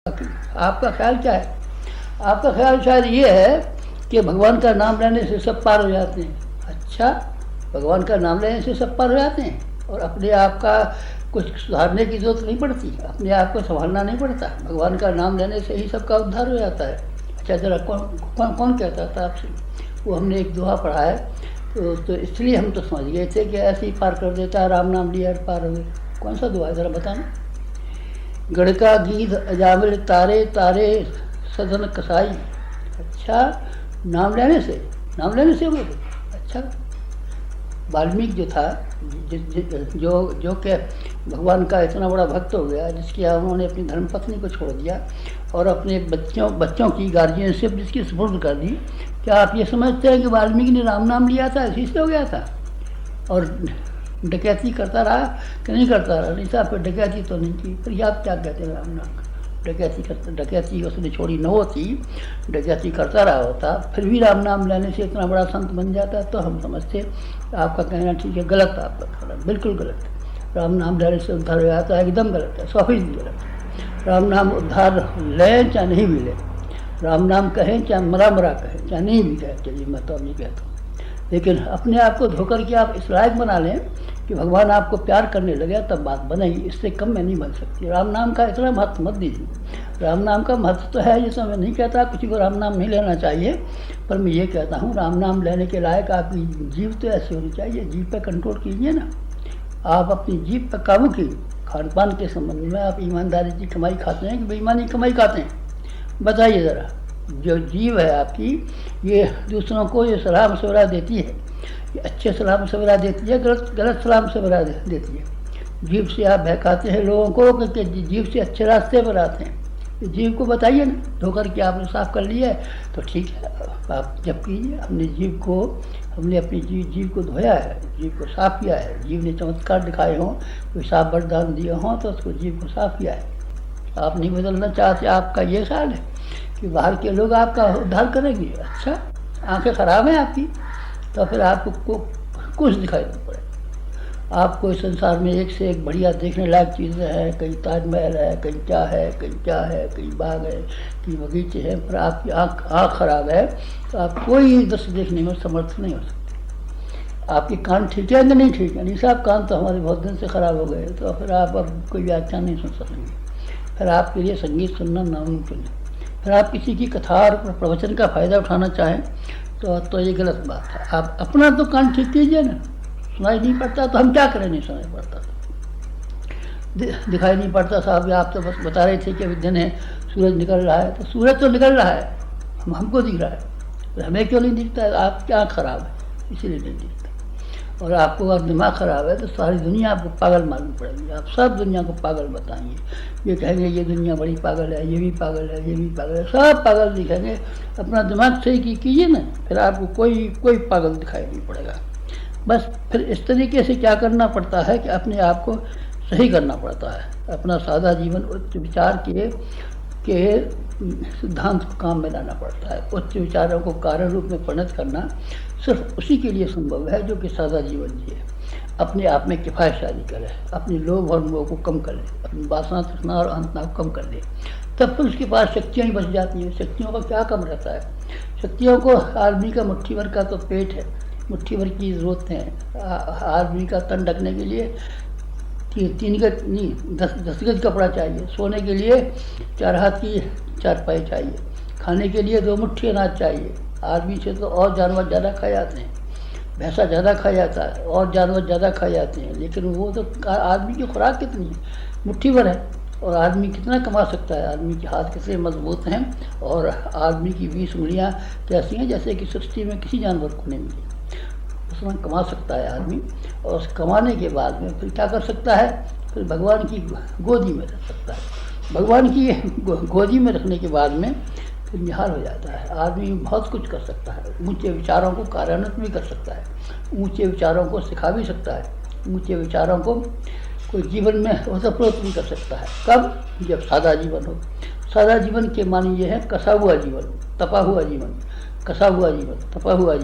आपका ख्याल क्या है? आपका ख्याल शायद ये है कि भगवान का नाम लेने से सब पार हो जाते हैं। अच्छा, भगवान का नाम लेने से सब पार हो जाते हैं और अपने आप का कुछ सुधारने की ज़रूरत नहीं पड़ती, अपने आप को संभालना नहीं पड़ता, भगवान का नाम लेने से ही सबका उद्धार हो जाता है। अच्छा, ज़रा कौन कौन कौन कहता था आपसे? वो हमने एक दोहा पढ़ा है, तो इसलिए हम तो समझ गए थे कि ऐसे ही पार कर देता है, राम नाम लिया पार हो गए। कौन सा दोहा है ज़रा बताना? गढ़का गीध अजामिल तारे तारे सदन कसाई। अच्छा, नाम लेने से हो गए। अच्छा, वाल्मीकि जो था, जो कि भगवान का इतना बड़ा भक्त हो गया, जिसके उन्होंने अपनी धर्मपत्नी को छोड़ दिया और अपने बच्चों की गार्जियनशिप जिसकी सुपुर्द कर दी। क्या आप ये समझते हैं कि वाल्मीकि ने राम नाम लिया था इसी से हो गया था और डकैती करता रहा कि नहीं करता रहा? नहीं साहब, फिर डकैती तो नहीं की। फिर आप क्या कहते हैं राम नाम? डकैती उसने छोड़ी न होती, डकैती करता रहा होता, फिर भी राम नाम लेने से इतना बड़ा संत बन जाता, तो हम समझते आपका कहना ठीक है। गलत है आपका कहना, बिल्कुल गलत है। राम नाम लेने से उद्धार हो जाता है, एकदम गलत है, 100% गलत है। राम नाम उद्धार लें चाहे नहीं भी लें, राम नाम कहें चाहे मरा मरा कहें, चाहे नहीं भी कहें, चलिए मैं तो नहीं कहता हूँ, लेकिन अपने आप को धोकर के आप इस लायक बना लें कि भगवान आपको प्यार करने लगे, तब बात बनेगी। इससे कम में नहीं बन सकती। राम नाम का इतना महत्व मत दीजिए। राम नाम का महत्व तो है, जैसा मैं नहीं कहता किसी को राम नाम नहीं लेना चाहिए, पर मैं ये कहता हूँ राम नाम लेने के लायक आपकी जीव तो ऐसी होनी चाहिए। जीव पर कंट्रोल कीजिए ना, आप अपनी जीव पर काबू कीजिए। खान पान के संबंध में आप ईमानदारी की कमाई खाते हैं कि बेईमानी कमाई खाते हैं? बताइए ज़रा। जो जीव है आपकी, ये दूसरों को ये सलाह मशवरा देती है, ये अच्छे सलाह मशवरा देती है, गलत सलाह मशवरा देती है। जीव से आप बहकाते हैं लोगों को कि जीव से अच्छे रास्ते पर आते हैं। जीव को बताइए ना, धोकर के आपने साफ कर लिया है तो ठीक है, आप जब कीजिए। हमने अपनी जीव को धोया है, जीव को साफ किया है। जीव ने चमत्कार दिखाए हों, कोई साफ वरदान दिए हों, तो उसको जीव को साफ किया है। आप नहीं बदलना चाहते, आपका ये ख्याल है कि बाहर के लोग आपका उद्धार करेंगे? अच्छा, आंखें खराब हैं आपकी, तो फिर आपको कुछ दिखाई नहीं पड़ेगा। आपको इस संसार में एक से एक बढ़िया देखने लायक चीज़ें हैं, कहीं ताजमहल है, कहीं क्या है, कहीं बाग है, कहीं बगीचे हैं, पर आपकी आँख खराब है, तो आप कोई दृश्य देखने में समर्थ नहीं हो सकते। आपके कान ठीक है कि नहीं ठीक है? नहीं साहब, कान तो हमारे बहुत दिन से ख़राब हो गए, तो फिर आप अब कोई व्याख्यान नहीं सुन सकेंगे, फिर आपके लिए संगीत सुनना नामुमकिन है। फिर आप किसी की कथा और प्रवचन का फ़ायदा उठाना चाहें तो ये गलत बात है। आप अपना तो कान ठीक कीजिए ना। सुनाई नहीं पड़ता तो हम क्या करें? नहीं सुनाई पड़ता तो दिखाई नहीं पड़ता साहब, आप तो बस बता रहे थे कि अभी दिन है, सूरज निकल रहा है, तो सूरज तो निकल रहा है, हमको दिख रहा है, हमें क्यों नहीं दिखता है? आपकी आँख खराब है इसीलिए नहीं दिखता। और आपको अगर दिमाग ख़राब है तो सारी दुनिया आपको पागल मालूम पड़ेगी। आप सब दुनिया को पागल बताएंगे, ये कहेंगे ये दुनिया बड़ी पागल है, ये भी पागल है, ये भी पागल है, सब पागल दिखेंगे। अपना दिमाग सही कीजिए ना, फिर आपको कोई पागल दिखाई नहीं पड़ेगा। बस फिर इस तरीके से क्या करना पड़ता है कि अपने आप को सही करना पड़ता है। अपना सादा जीवन उच्च विचार के सिद्धांत को काम में लाना पड़ता है। उच्च विचारों को कारण रूप में परिणत करना सिर्फ उसी के लिए संभव है जो कि सादा जीवन जिए, अपने आप में किफ़ायतशाली करे, अपनी लोभ और मोह को कम कर ले, अपनी वासना तृष्णा और अहंता को कम कर ले, तब फिर उसके पास शक्तियाँ ही बच जाती हैं। शक्तियों का क्या कम रहता है? शक्तियों को, आदमी का मुट्ठी भर का तो पेट है, मुट्ठी भर की ज़रूरत है। आदमी का तन ढकने के लिए 3 गज नहीं 10 गज कपड़ा चाहिए, सोने के लिए 4 हाथ की चारपाई चाहिए, खाने के लिए 2 मुट्ठी अनाज चाहिए। आदमी से तो और जानवर ज़्यादा खाए जाते हैं, भैंसा ज़्यादा खाया जाता है और जानवर ज़्यादा खाए जाते हैं, लेकिन वो तो आदमी की खुराक कितनी है? मुट्ठी भर है। और आदमी कितना कमा सकता है? आदमी के हाथ कितने मजबूत हैं और आदमी की 20 उंगलियाँ कैसी हैं जैसे कि सृष्टि में किसी जानवर को नहीं मिली। उसमें कमा सकता है आदमी, और उस कमाने के बाद में फिर क्या कर सकता है? फिर भगवान की गोदी में रख सकता है। भगवान की गोदी में रखने के बाद में फिर निहाल हो जाता है। आदमी बहुत कुछ कर सकता है, ऊंचे विचारों को कार्यान्वित भी कर सकता है, ऊंचे विचारों को सिखा भी सकता है, ऊंचे विचारों को कोई जीवन में ओतप्रोत भी कर सकता है। कब? जब सादा जीवन हो। सादा जीवन के मानी ये है कसा हुआ जीवन, तपा हुआ जीवन, कसा हुआ जीवन, तपा हुआ जीवन।